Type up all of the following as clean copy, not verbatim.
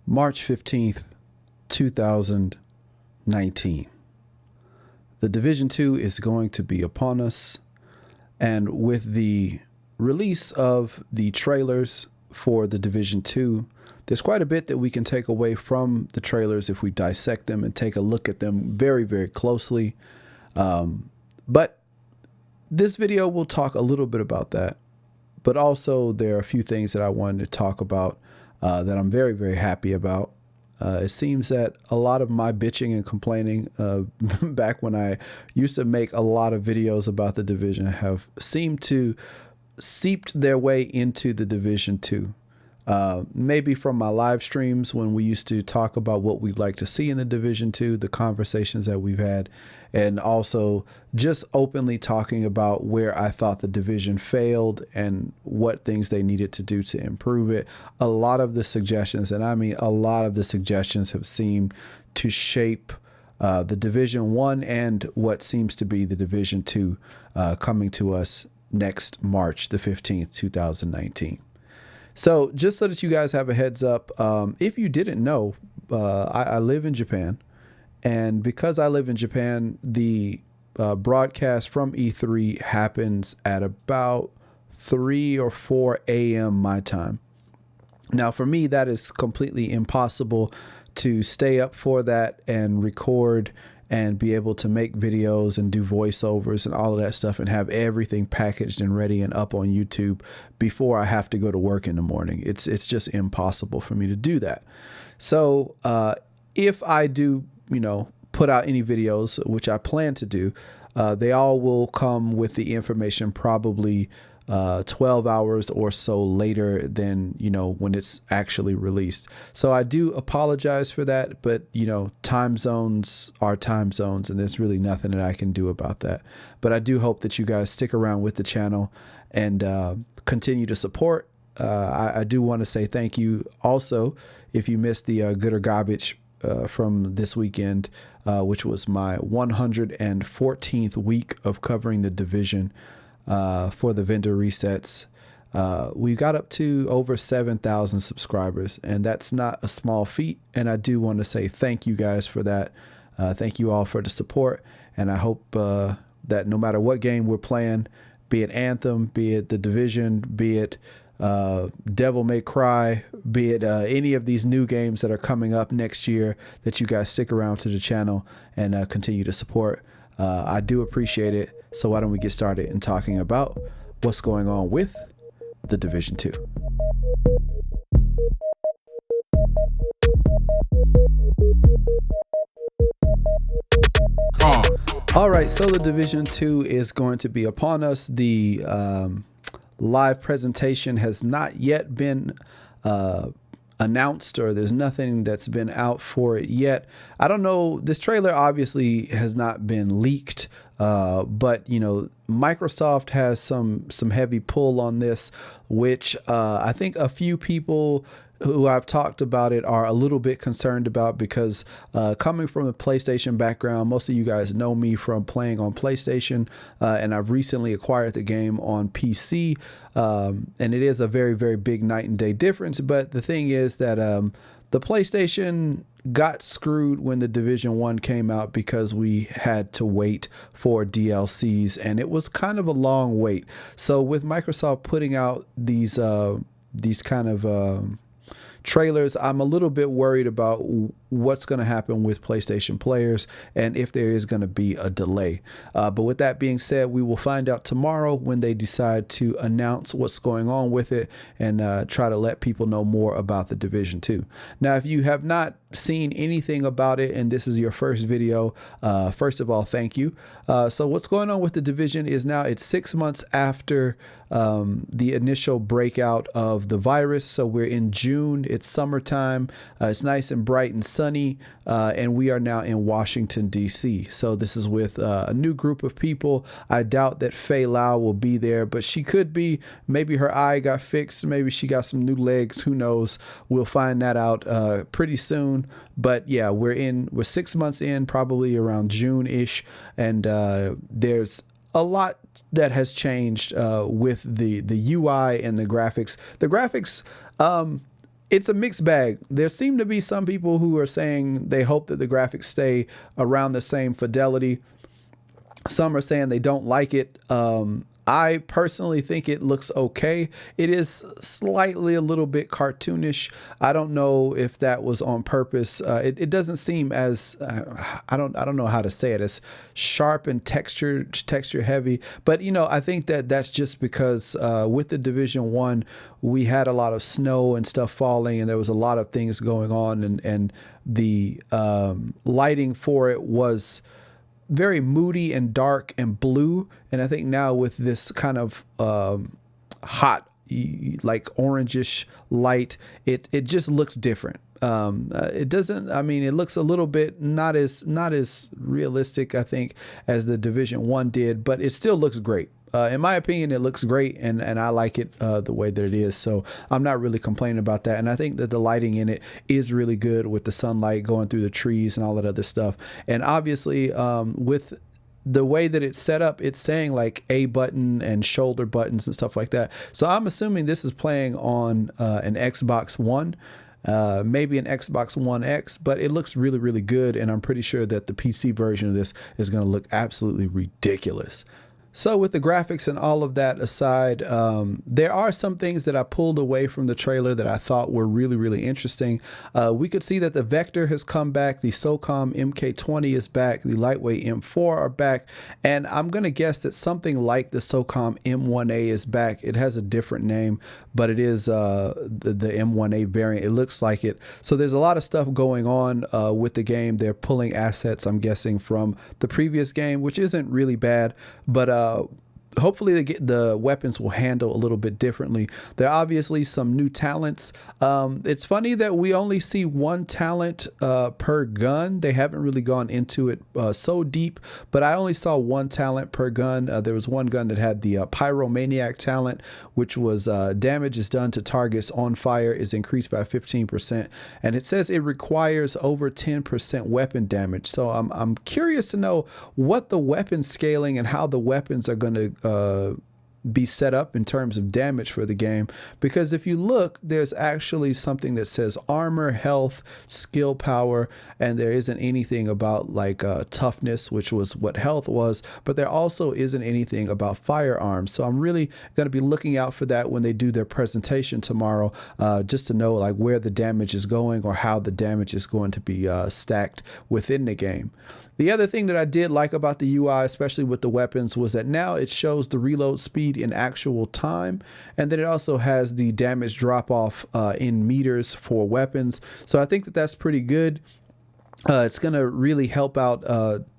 March 15th, 2019. The Division 2 is going to be upon us, and with the release of the trailers for the Division 2, there's quite a bit that we can take away from the trailers if we dissect them and take a look at them very, very closely. But this video will talk a little bit about that, but also there are a few things that I wanted to talk about that I'm very, very happy about. It seems that a lot of my bitching and complaining back when I used to make a lot of videos about the Division have seemed to seeped their way into the Division 2. Maybe from my live streams when we used to talk about what we'd like to see in the Division 2, the conversations that we've had, and also just openly talking about where I thought the Division failed and what things they needed to do to improve it. A lot of the suggestions, and I mean a lot of the suggestions, have seemed to shape the Division 1 and what seems to be the Division 2 coming to us next March the 15th, 2019. So just so that you guys have a heads up, if you didn't know, I live in Japan, and because I live in Japan, the broadcast from E3 happens at about 3 or 4 a.m. my time. Now, for me, that is completely impossible to stay up for that and record and be able to make videos and do voiceovers and all of that stuff and have everything packaged and ready and up on YouTube before I have to go to work in the morning. It's just impossible for me to do that. So if I do, put out any videos, which I plan to do, they all will come with the information probably 12 hours or so later than, when it's actually released. So I do apologize for that, but, time zones are time zones, and there's really nothing that I can do about that. But I do hope that you guys stick around with the channel and continue to support. I do want to say thank you also if you missed the Good or Garbage from this weekend, which was my 114th week of covering the Division. For the vendor resets. We got up to over 7,000 subscribers, and that's not a small feat. And I do want to say thank you guys for that. Thank you all for the support. And I hope that no matter what game we're playing, be it Anthem, be it the Division, be it Devil May Cry, be it any of these new games that are coming up next year, that you guys stick around to the channel and continue to support. I do appreciate it. So why don't we get started in talking about what's going on with the Division 2. All right, so the Division 2 is going to be upon us. The live presentation has not yet been announced, or there's nothing that's been out for it yet. I don't know. This trailer obviously has not been leaked, but Microsoft has some heavy pull on this, which I think a few people who I've talked about it are a little bit concerned about, because coming from a PlayStation background, most of you guys know me from playing on PlayStation, and I've recently acquired the game on PC, and it is a very, very big night and day difference. But the thing is that the PlayStation got screwed when the Division 1 came out, because we had to wait for DLCs, and it was kind of a long wait. So with Microsoft putting out these kind of trailers, I'm a little bit worried about what's going to happen with PlayStation players and if there is going to be a delay. But with that being said, we will find out tomorrow when they decide to announce what's going on with it and try to let people know more about the Division 2. Now, if you have not seen anything about it and this is your first video, first of all, thank you. So what's going on with the Division is now it's 6 months after the initial breakout of the virus. So we're in June. It's summertime. It's nice and bright and sunny, and we are now in Washington, D.C. So this is with a new group of people. I doubt that Faye Lau will be there, but she could be. Maybe her eye got fixed. Maybe she got some new legs. Who knows? We'll find that out pretty soon. But yeah, we're 6 months in, probably around June-ish, and there's a lot that has changed with the UI and the graphics. The graphics, it's a mixed bag. There seem to be some people who are saying they hope that the graphics stay around the same fidelity. Some are saying they don't like it. I personally think it looks okay. It is slightly a little bit cartoonish. I don't know if that was on purpose. It doesn't seem as I don't know how to say it, as sharp and texture heavy. But I think that that's just because with the Division 1, we had a lot of snow and stuff falling, and there was a lot of things going on, and the lighting for it was very moody and dark and blue. And I think now with this kind of hot, like orangish light, it just looks different. It doesn't, I mean, it looks a little bit not as realistic, I think, as the Division 1 did, but it still looks great. In my opinion, it looks great, and I like it the way that it is. So I'm not really complaining about that. And I think that the lighting in it is really good with the sunlight going through the trees and all that other stuff. And obviously, with the way that it's set up, it's saying like A button and shoulder buttons and stuff like that. So I'm assuming this is playing on an Xbox One. Maybe an Xbox One X, but it looks really, really good. And I'm pretty sure that the PC version of this is going to look absolutely ridiculous. So with the graphics and all of that aside, there are some things that I pulled away from the trailer that I thought were really, really interesting. We could see that the Vector has come back. The SOCOM MK20 is back. The lightweight M4 are back. And I'm going to guess that something like the SOCOM M1A is back. It has a different name, but it is the M1A variant. It looks like it. So there's a lot of stuff going on with the game. They're pulling assets, I'm guessing, from the previous game, which isn't really bad, but hopefully the weapons will handle a little bit differently. There are obviously some new talents. It's funny that we only see one talent per gun. They haven't really gone into it so deep, but I only saw one talent per gun. There was one gun that had the Pyromaniac talent, which was damage is done to targets on fire is increased by 15%. And it says it requires over 10% weapon damage. So I'm curious to know what the weapon scaling and how the weapons are going to be set up in terms of damage for the game, because if you look, there's actually something that says armor, health, skill, power, and there isn't anything about like toughness, which was what health was, but there also isn't anything about firearms. So I'm really going to be looking out for that when they do their presentation tomorrow, just to know like where the damage is going or how the damage is going to be stacked within the game. The other thing that I did like about the UI, especially with the weapons, was that now it shows the reload speed in actual time, and then it also has the damage drop off in meters for weapons. So I think that that's pretty good. It's going to really help out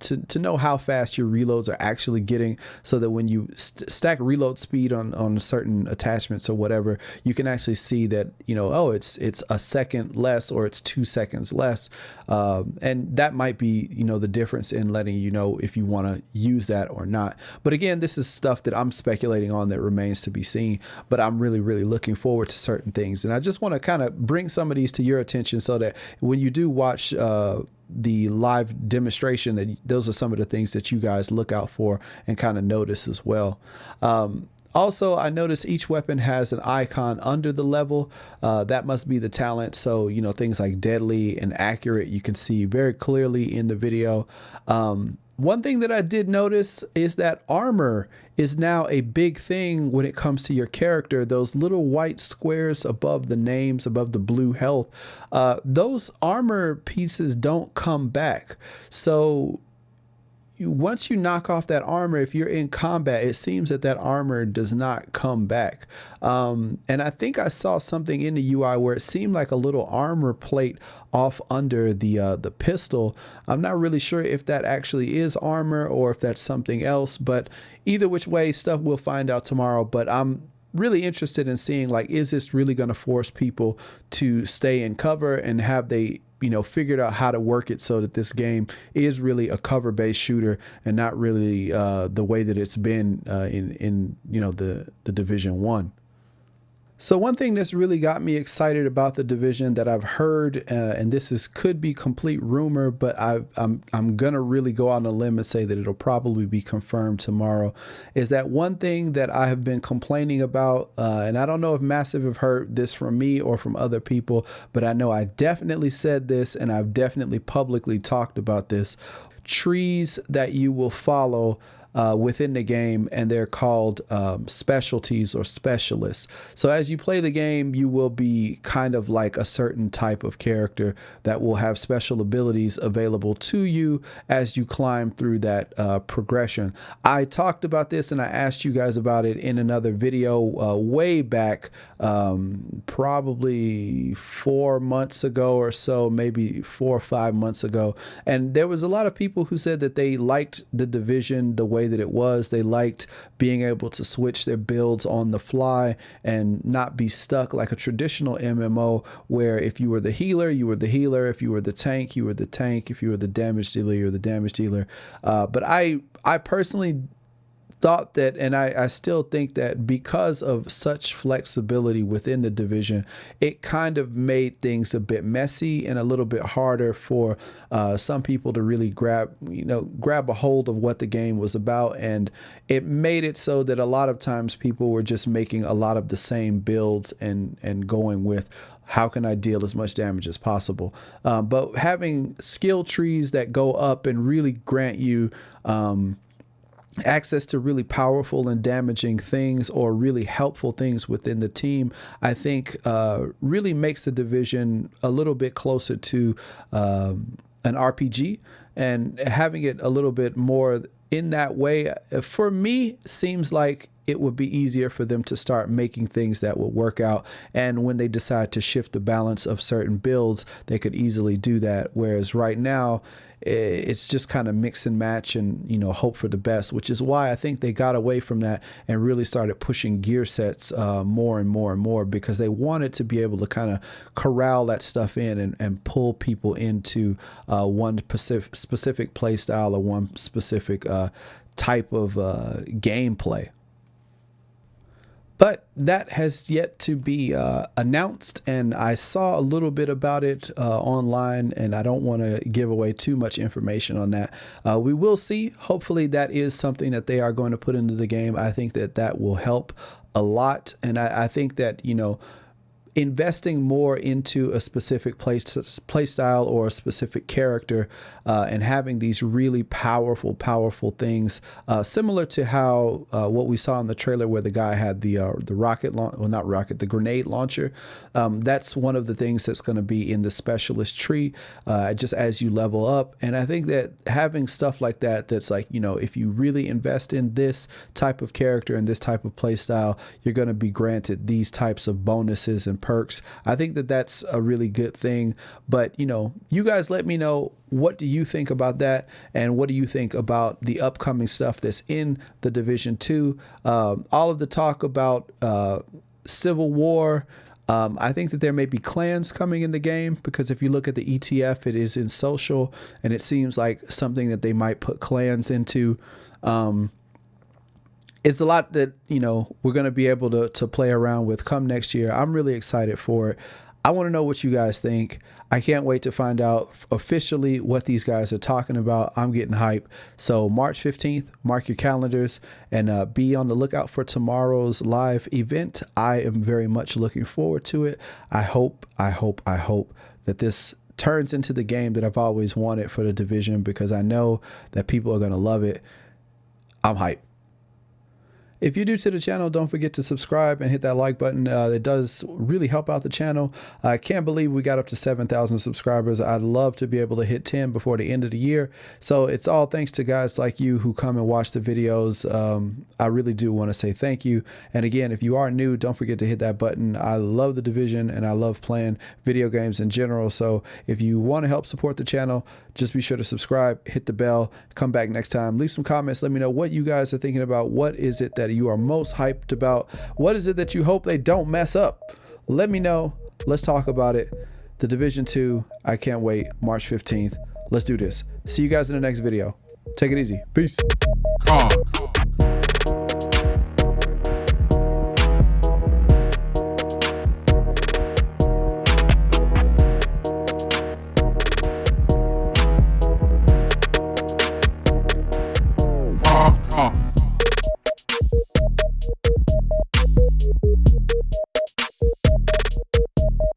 to know how fast your reloads are actually getting, so that when you stack reload speed on certain attachments or whatever, you can actually see that, oh, it's a second less or it's 2 seconds less. And that might be, the difference in letting you know if you want to use that or not. But again, this is stuff that I'm speculating on that remains to be seen, but I'm really, really looking forward to certain things. And I just want to kind of bring some of these to your attention so that when you do watch the live demonstration, that those are some of the things that you guys look out for and kind of notice as well. Also, I noticed each weapon has an icon under the level. That must be the talent. So, things like deadly and accurate, you can see very clearly in the video. One thing that I did notice is that armor is now a big thing when it comes to your character. Those little white squares above the names, above the blue health, those armor pieces don't come back. So once you knock off that armor, if you're in combat, it seems that armor does not come back. And I think I saw something in the UI where it seemed like a little armor plate off under the pistol. I'm not really sure if that actually is armor or if that's something else, but either which way, stuff we'll find out tomorrow. But I'm really interested in seeing, like, is this really going to force people to stay in cover, and have they figured out how to work it so that this game is really a cover-based shooter and not really the way that it's been in the Division 1. So one thing that's really got me excited about the Division that I've heard, and this is could be complete rumor, but I'm gonna really go out on a limb and say that it'll probably be confirmed tomorrow, is that one thing that I have been complaining about, and I don't know if Massive have heard this from me or from other people, but I know I definitely said this and I've definitely publicly talked about this. Trees that you will follow within the game, and they're called specialties or specialists. So as you play the game, you will be kind of like a certain type of character that will have special abilities available to you as you climb through that progression. I talked about this and I asked you guys about it in another video way back, probably 4 months ago or so, maybe 4 or 5 months ago. And there was a lot of people who said that they liked the Division the way that it was. They liked being able to switch their builds on the fly and not be stuck like a traditional MMO where if you were the healer, you were the healer. If you were the tank, you were the tank. If you were the damage dealer, you were the damage dealer. But I personally thought that, and I still think that because of such flexibility within the Division, it kind of made things a bit messy and a little bit harder for some people to really grab a hold of what the game was about. And it made it so that a lot of times people were just making a lot of the same builds and going with, how can I deal as much damage as possible? But having skill trees that go up and really grant you access to really powerful and damaging things or really helpful things within the team, I think really makes the Division a little bit closer to an RPG, and having it a little bit more in that way, for me, seems like it would be easier for them to start making things that will work out. And when they decide to shift the balance of certain builds, they could easily do that. Whereas right now, it's just kind of mix and match and, hope for the best, which is why I think they got away from that and really started pushing gear sets more and more and more, because they wanted to be able to kind of corral that stuff in and pull people into one specific play style or one specific type of gameplay. But that has yet to be announced, and I saw a little bit about it online, and I don't want to give away too much information on that. We will see. Hopefully that is something that they are going to put into the game. I think that that will help a lot, and I think that, investing more into a specific play style or a specific character and having these really powerful things, similar to how what we saw in the trailer where the guy had the the grenade launcher. That's one of the things that's going to be in the specialist tree just as you level up. And I think that having stuff like that, that's like, if you really invest in this type of character and this type of play style, you're going to be granted these types of bonuses and perks. I think that that's a really good thing. But you guys let me know, what do you think about that, and what do you think about the upcoming stuff that's in the Division 2? All of the talk about Civil War, I think that there may be clans coming in the game, because if you look at the ETF, it is in social, and it seems like something that they might put clans into. It's a lot that, we're going to be able to play around with come next year. I'm really excited for it. I want to know what you guys think. I can't wait to find out officially what these guys are talking about. I'm getting hype. So March 15th, mark your calendars, and be on the lookout for tomorrow's live event. I am very much looking forward to it. I hope that this turns into the game that I've always wanted for the Division, because I know that people are going to love it. I'm hyped. If you're new to the channel, don't forget to subscribe and hit that like button. It does really help out the channel. I can't believe we got up to 7,000 subscribers. I'd love to be able to hit 10 before the end of the year. So it's all thanks to guys like you who come and watch the videos. I really do want to say thank you. And again, if you are new, don't forget to hit that button. I love the Division and I love playing video games in general. So if you want to help support the channel, just be sure to subscribe, hit the bell, come back next time, leave some comments. Let me know what you guys are thinking about. What is it that you are most hyped about? What is it that you hope they don't mess up? Let me know. Let's talk about it. The Division 2, I can't wait. March 15th. Let's do this. See you guys in the next video. Take it easy. Peace.